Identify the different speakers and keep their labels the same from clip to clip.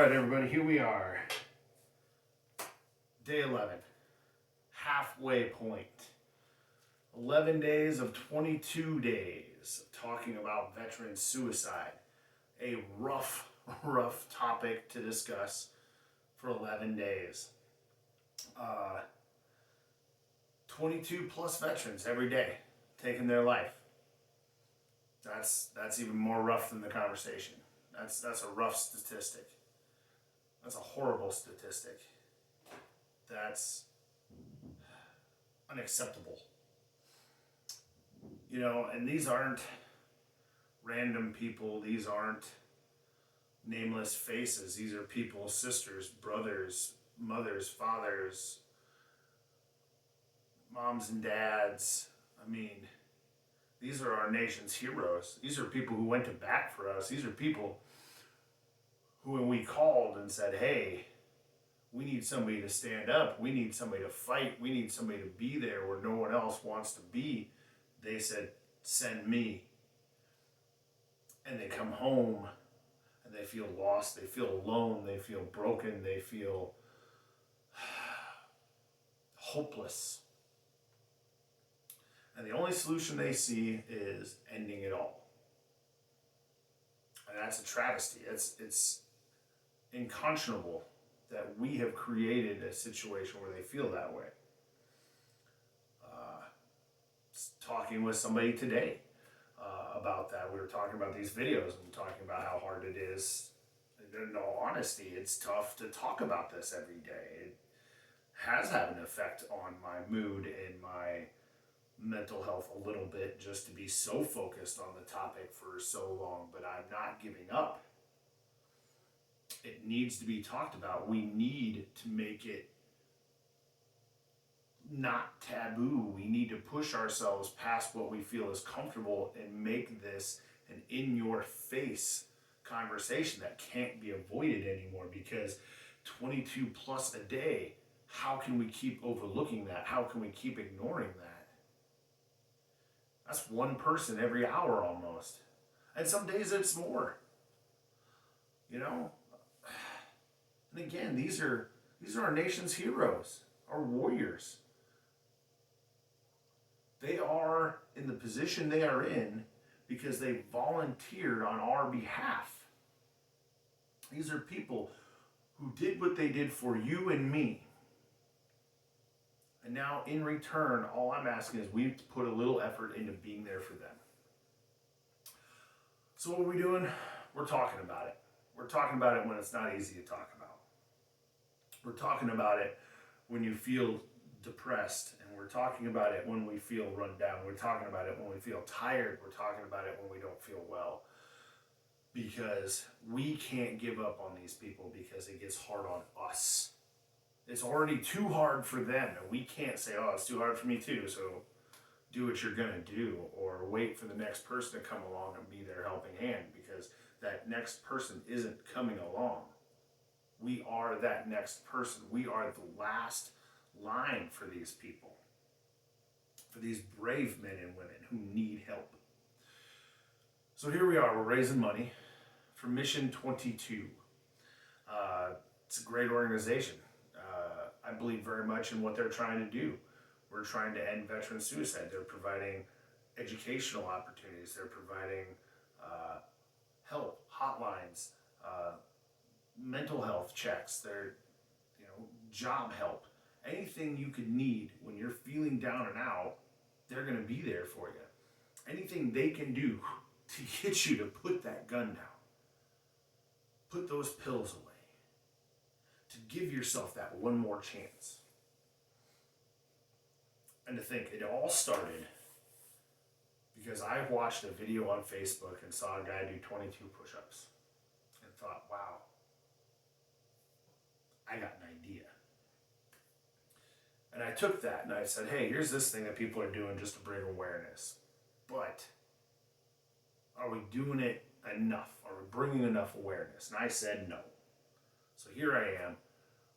Speaker 1: right, everybody, here we are. Day 11. Halfway point. 11 days of 22 days talking about veteran suicide. A rough topic to discuss for 11 days. 22 plus veterans every day taking their life. That's even more rough than the conversation. That's a rough statistic. That's a horrible statistic. That's unacceptable. You know, and these aren't random people. These aren't nameless faces. These are people, sisters, brothers, mothers, fathers, moms and dads. I mean, these are our nation's heroes. These are people who went to bat for us. These are people who, when we called and said, hey, we need somebody to stand up, we need somebody to fight, we need somebody to be there where no one else wants to be, they said, send me. And they come home and they feel lost, they feel alone, they feel broken, they feel hopeless. And the only solution they see is ending it all. And that's a travesty. It's unconscionable that we have created a situation where they feel that way. Talking with somebody today about that. We were talking about these videos and talking about how hard it is. In all honesty, it's tough to talk about this every day. It has had an effect on my mood and my mental health a little bit, just to be so focused on the topic for so long, but I'm not giving up. It needs to be talked about. We need to make it not taboo. We need to push ourselves past what we feel is comfortable and make this an in-your-face conversation that can't be avoided anymore, because 22 plus a day, how can we keep overlooking that? How can we keep ignoring that? That's one person every hour almost. And some days it's more. You know? And again, these are our nation's heroes, our warriors. They are in the position they are in because they volunteered on our behalf. These are people who did what they did for you and me. And now, in return, all I'm asking is we put a little effort into being there for them. So what are we doing? We're talking about it. We're talking about it when it's not easy to talk about. We're talking about it when you feel depressed, and we're talking about it when we feel run down. We're talking about it when we feel tired. We're talking about it when we don't feel well. Because we can't give up on these people because it gets hard on us. It's already too hard for them, and we can't say, oh, it's too hard for me too, so do what you're gonna do, or wait for the next person to come along and be their helping hand, because that next person isn't coming along. We are that next person. We are the last line for these people, for these brave men and women who need help. So here we are, we're raising money for Mission 22. It's a great organization. I believe very much in what they're trying to do. We're trying to end veteran suicide. They're providing educational opportunities. They're providing help, hotlines, mental health checks. They're, job help. Anything you could need when you're feeling down and out, they're going to be there for you. Anything they can do to get you to put that gun down, put those pills away, to give yourself that one more chance. And to think, it all started because I watched a video on Facebook and saw a guy do 22 push-ups and thought, wow, I got an idea. And I took that and I said, hey, here's this thing that people are doing just to bring awareness. But are we doing it enough? Are we bringing enough awareness? And I said no. So here I am,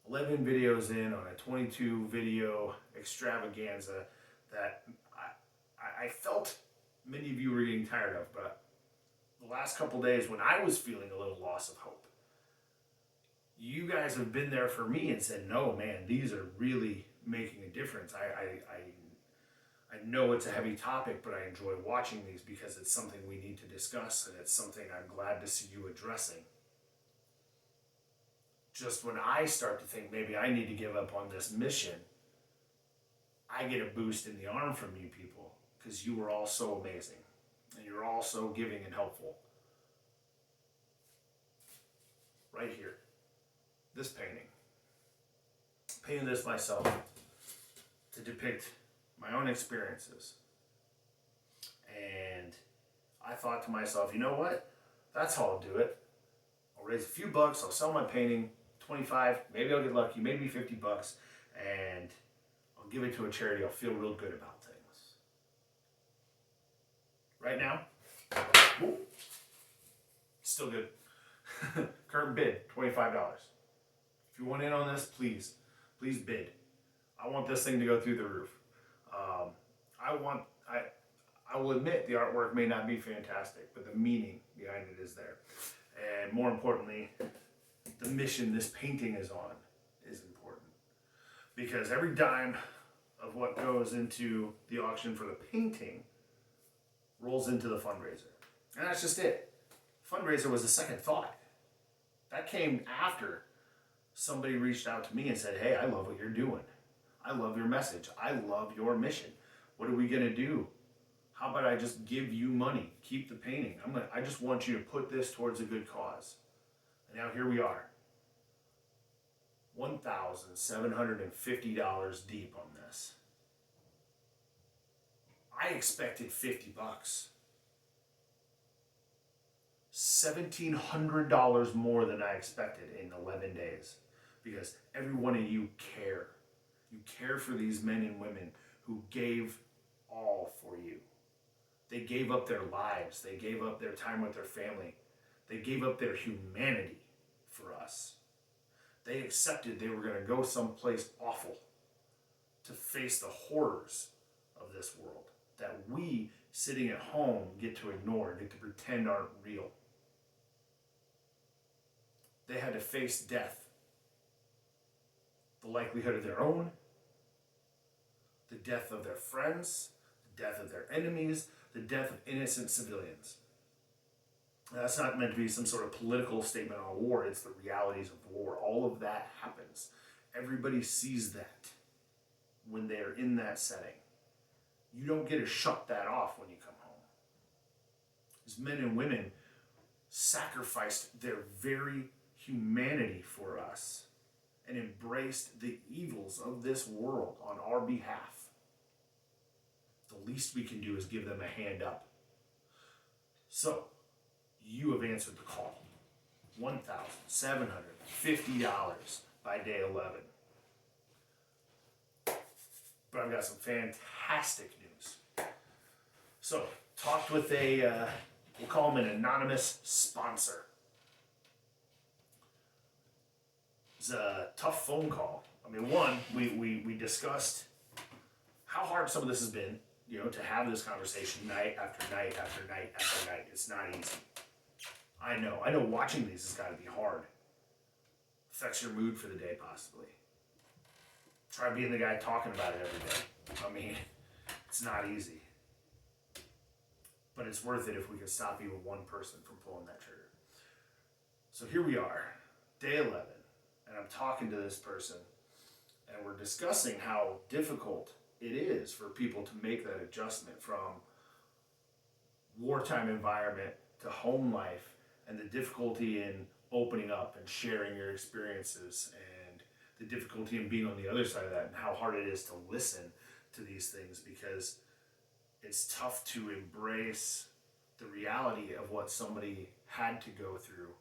Speaker 1: 11 videos in on a 22 video extravaganza that I felt many of you were getting tired of, but the last couple days when I was feeling a little loss of hope, You guys have been there for me and said, no, man, these are really making a difference. I know it's a heavy topic, but I enjoy watching these because it's something we need to discuss, and it's something I'm glad to see you addressing. Just when I start to think maybe I need to give up on this mission, I get a boost in the arm from you people because you are all so amazing and you're all so giving and helpful. Right here, this painting. Painted this myself to depict my own experiences. And I thought to myself, you know what? That's how I'll do it. I'll raise a few bucks, I'll sell my painting, 25, maybe I'll get lucky, maybe 50 bucks, and I'll give it to a charity. I'll feel real good about things. Right now, whoop, still good. Current bid, $25. If you want in on this, please bid. I want this thing to go through the roof. I will admit the artwork may not be fantastic, but the meaning behind it is there. And more importantly, the mission this painting is on is important. Because every dime of what goes into the auction for the painting rolls into the fundraiser. And that's just it. Fundraiser was a second thought. That came after somebody reached out to me and said, hey, I love what you're doing. I love your message. I love your mission. What are we going to do? How about I just give you money? Keep the painting. I just want you to put this towards a good cause. And now here we are. $1,750 deep on this. I expected 50 bucks. $1,700 more than I expected in 11 days. Because every one of you care. You care for these men and women who gave all for you. They gave up their lives. They gave up their time with their family. They gave up their humanity for us. They accepted they were going to go someplace awful to face the horrors of this world that we, sitting at home, get to ignore, get to pretend aren't real. They had to face death. The likelihood of their own, the death of their friends, the death of their enemies, the death of innocent civilians. Now, that's not meant to be some sort of political statement on war. It's the realities of war. All of that happens. Everybody sees that when they're in that setting. You don't get to shut that off when you come home. These men and women sacrificed their very humanity for us and embraced the evils of this world on our behalf. The least we can do is give them a hand up. So, you have answered the call. $1,750 by day 11. But I've got some fantastic news. So, talked with we'll call him an anonymous sponsor. It's a tough phone call. I mean, one, we discussed how hard some of this has been, to have this conversation night after night after night after night. It's not easy. I know watching these has got to be hard. Affects your mood for the day, possibly. Try being the guy talking about it every day. I mean, it's not easy. But it's worth it if we can stop even one person from pulling that trigger. So here we are, day 11, and I'm talking to this person, and we're discussing how difficult it is for people to make that adjustment from wartime environment to home life, and the difficulty in opening up and sharing your experiences, and the difficulty in being on the other side of that, and how hard it is to listen to these things, because it's tough to embrace the reality of what somebody had to go through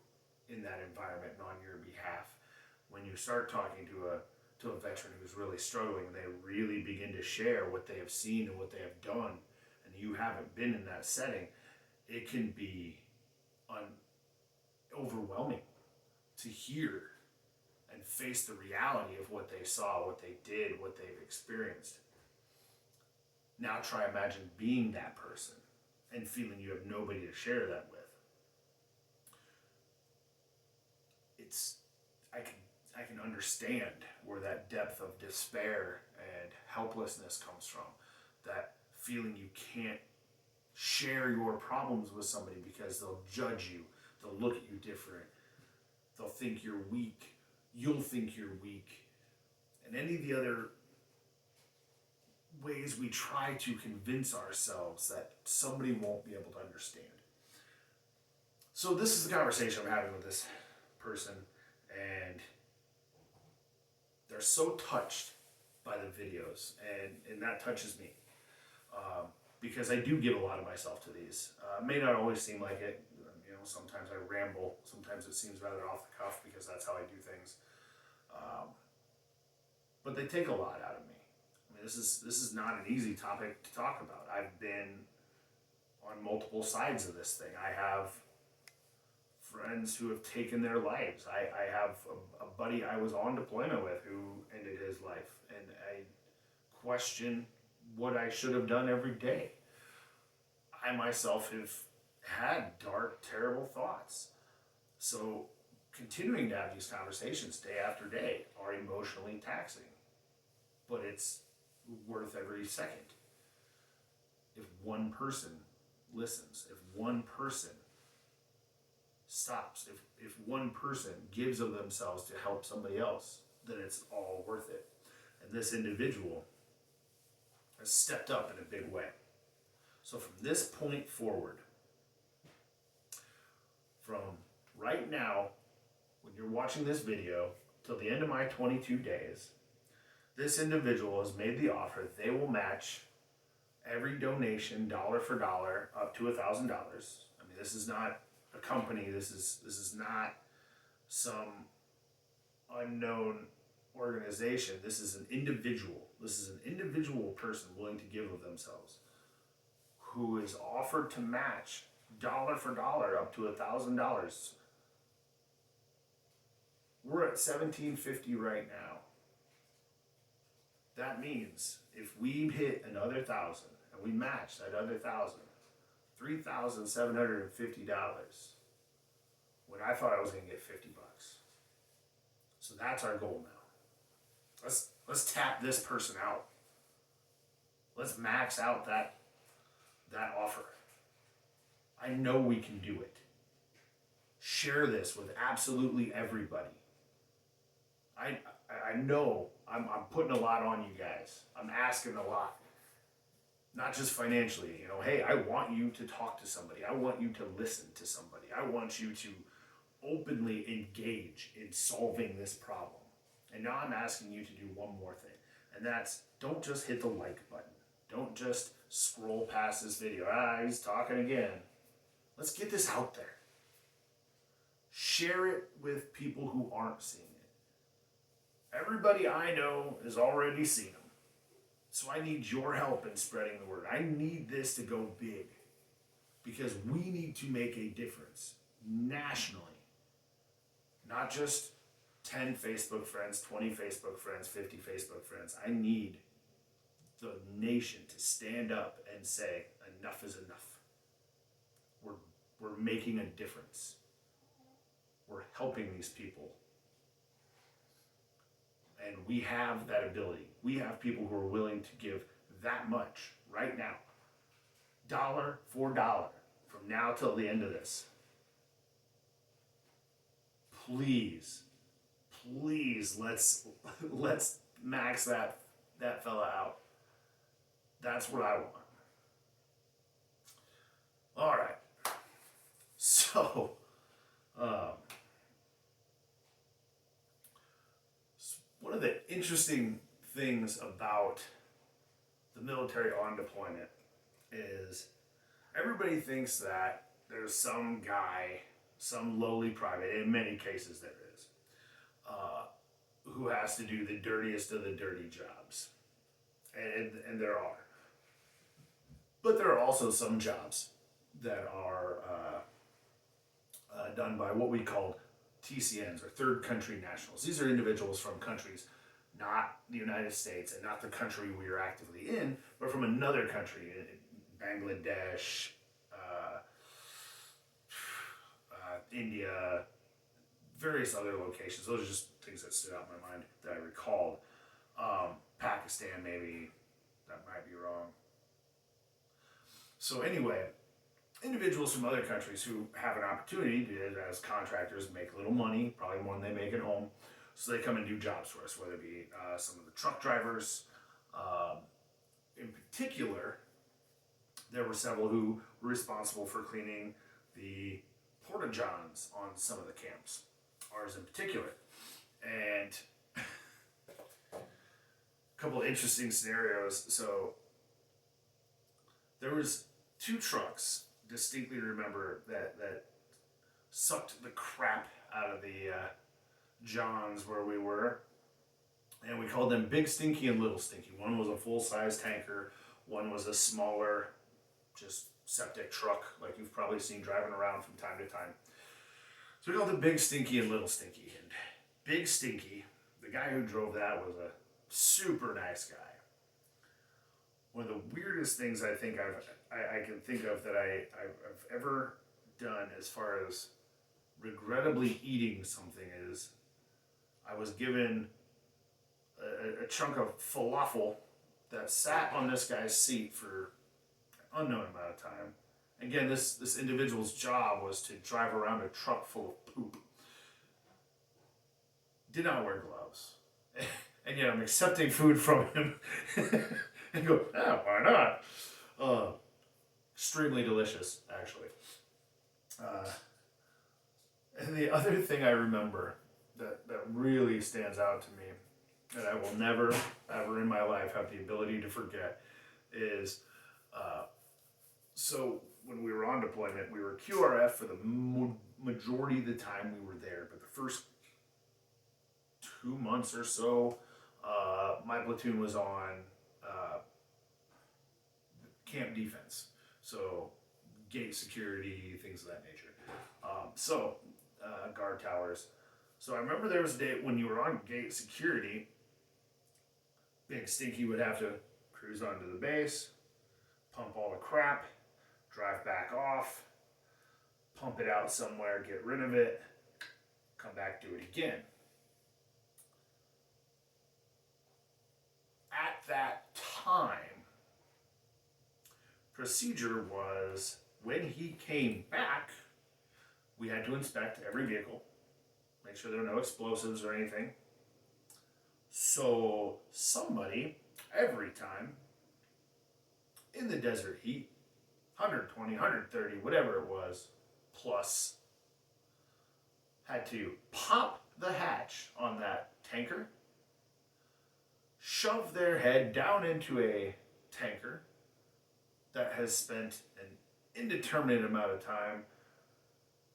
Speaker 1: in that environment and on your behalf. When you start talking to a veteran who's really struggling, they really begin to share what they have seen and what they have done, and you haven't been in that setting, it can be overwhelming to hear and face the reality of what they saw, what they did, what they've experienced. Now try imagine being that person and feeling you have nobody to share that with. understand where that depth of despair and helplessness comes from. That feeling you can't share your problems with somebody because they'll judge you, they'll look at you different, they'll think you're weak, you'll think you're weak, and any of the other ways we try to convince ourselves that somebody won't be able to understand. So this is the conversation I'm having with this person, and they're so touched by the videos, and that touches me. Because I do give a lot of myself to these. May not always seem like it. You know, sometimes I ramble. Sometimes it seems rather off the cuff because that's how I do things. But they take a lot out of me. I mean, this is not an easy topic to talk about. I've been on multiple sides of this thing. I have friends who have taken their lives. I have a buddy I was on deployment with who ended his life, and I question what I should have done every day. I myself have had dark, terrible thoughts. So continuing to have these conversations day after day are emotionally taxing, but it's worth every second. If one person listens, if one person stops, if one person gives of themselves to help somebody else, then it's all worth it. And this individual has stepped up in a big way. So from this point forward, from right now, when you're watching this video, till the end of my 22 days, this individual has made the offer that they will match every donation dollar for dollar up to $1,000. I mean, this is not a company. This is not some unknown organization. This is an individual. This is an individual person willing to give of themselves, who is offered to match dollar for dollar up to $1,000. We're at $1,750 right now. That means if we hit another 1,000 and we match that other 1,000, $3,750. When I thought I was going to get $50. So that's our goal now. Let's tap this person out. Let's max out that offer. I know we can do it. Share this with absolutely everybody. I know I'm putting a lot on you guys. I'm asking a lot. Not just financially, you know, hey, I want you to talk to somebody. I want you to listen to somebody. I want you to openly engage in solving this problem. And now I'm asking you to do one more thing. And that's, don't just hit the like button. Don't just scroll past this video. He's talking again. Let's get this out there. Share it with people who aren't seeing it. Everybody I know has already seen them. So I need your help in spreading the word. I need this to go big because we need to make a difference nationally. Not just 10 Facebook friends, 20 Facebook friends, 50 Facebook friends. I need the nation to stand up and say, enough is enough. We're making a difference. We're helping these people. And we have that ability. We have people who are willing to give that much right now. Dollar for dollar. From now till the end of this. Please, let's max that fella out. That's what I want. All right. So, one of the interesting things about the military on deployment is everybody thinks that there's some guy, some lowly private, in many cases there is, who has to do the dirtiest of the dirty jobs. And there are. But there are also some jobs that are done by what we call TCNs, or third country nationals. These are individuals from countries not the United States and not the country we are actively in, but from another country, Bangladesh, India, various other locations. Those are just things that stood out in my mind that I recalled. Pakistan, maybe. That might be wrong. So anyway, individuals from other countries who have an opportunity to, as contractors, make a little money, probably more than they make at home. So they come and do jobs for us, whether it be some of the truck drivers. In particular, there were several who were responsible for cleaning the porta johns on some of the camps, ours in particular. And a couple of interesting scenarios. So there was two trucks, distinctly remember, that sucked the crap out of the johns where we were. And we called them Big Stinky and Little Stinky. One was a full-size tanker. One was a smaller, just septic truck, like you've probably seen driving around from time to time. So we called it Big Stinky and Little Stinky. And Big Stinky, the guy who drove that, was a super nice guy. One of the weirdest things I think I can think of that I've ever done as far as regrettably eating something is I was given a chunk of falafel that sat on this guy's seat for an unknown amount of time. Again, this individual's job was to drive around a truck full of poop. Did not wear gloves. And yet I'm accepting food from him and go, oh, why not? Extremely delicious, actually. And the other thing I remember that really stands out to me, that I will never, ever in my life have the ability to forget, is so when we were on deployment, we were QRF for the majority of the time we were there, but the first 2 months or so, my platoon was on camp defense, so gate security, things of that nature. Guard towers. So I remember there was a day when you were on gate security, Big Stinky would have to cruise onto the base, pump all the crap, drive back off, pump it out somewhere, get rid of it, come back, do it again. At that time, procedure was when he came back, we had to inspect every vehicle, make sure there were no explosives or anything. So somebody, every time, in the desert heat, 120, 130, whatever it was, plus, had to pop the hatch on that tanker, shove their head down into a tanker that has spent an indeterminate amount of time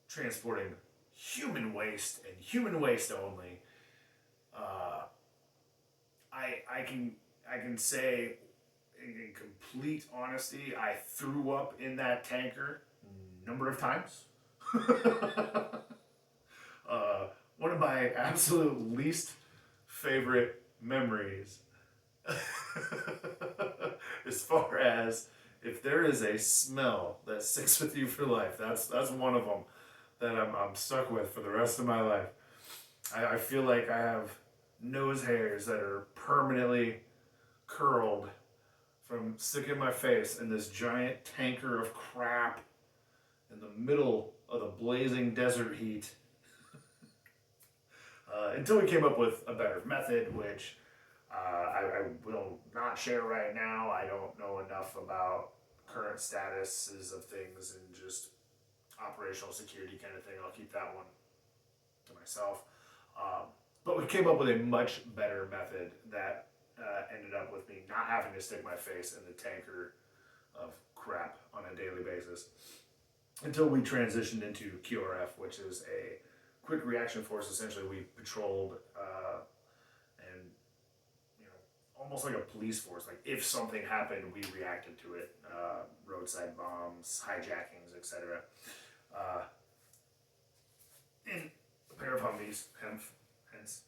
Speaker 1: transporting human waste and human waste only. I can say in complete honesty, I threw up in that tanker a number of times. One of my absolute least favorite memories, as far as if there is a smell that sticks with you for life, that's one of them that I'm stuck with for the rest of my life. I feel like I have nose hairs that are permanently curled from sticking my face in this giant tanker of crap in the middle of the blazing desert heat. Until we came up with a better method, which I will not share right now. I don't know enough about current statuses of things and just operational security kind of thing. I'll keep that one to myself. But we came up with a much better method that ended up with me not having to stick my face in the tanker of crap on a daily basis until we transitioned into QRF, which is a quick reaction force. Essentially, we patrolled and almost like a police force. Like if something happened, we reacted to it. Roadside bombs, hijackings, etc. In a pair of Humvees, hence.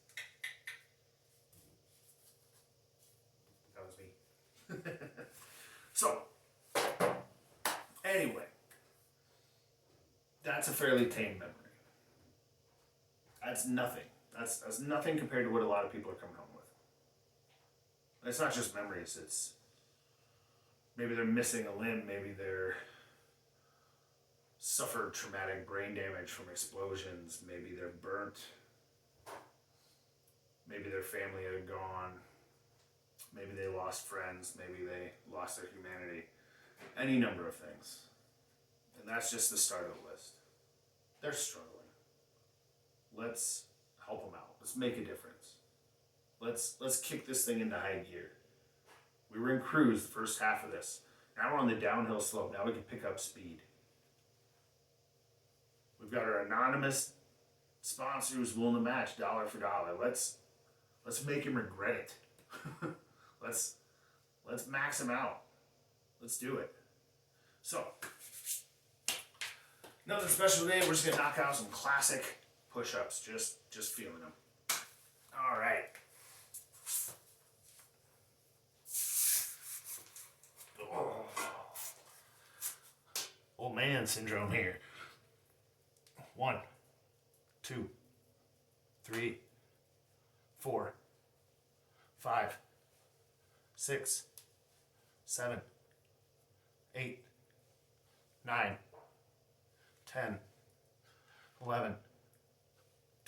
Speaker 1: That was me. So, anyway, that's a fairly tame memory. That's nothing. That's nothing compared to what a lot of people are coming home with. It's not just memories. It's maybe they're missing a limb. Maybe they're suffered traumatic brain damage from explosions. Maybe they're burnt. Maybe their family are gone. Maybe they lost friends. Maybe they lost their humanity. Any number of things. And that's just the start of the list. They're struggling. Let's help them out. Let's make a difference. Let's kick this thing into high gear. We were in cruise the first half of this. Now we're on the downhill slope. Now we can pick up speed. We've got our anonymous sponsor who's willing to match dollar for dollar. Let's make him regret it. let's max him out. Let's do it. So, another special day. We're just gonna knock out some classic push-ups. Just feeling them. All right. Oh. Old man syndrome here. 1, 2, 3, 4, 5, 6, 7, 8, 9, 10, 11,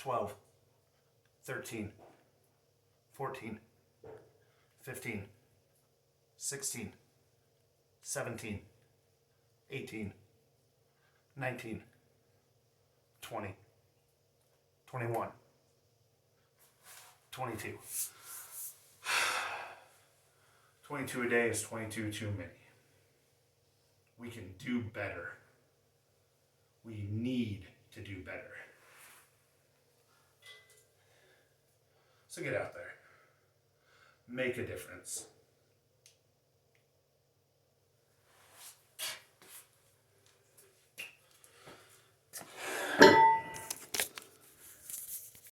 Speaker 1: 12, 13, 14, 15, 16, 17, 18, 19, 20, 21, 22. 22 a day is 22 too many. We can do better. We need to do better. So get out there. Make a difference.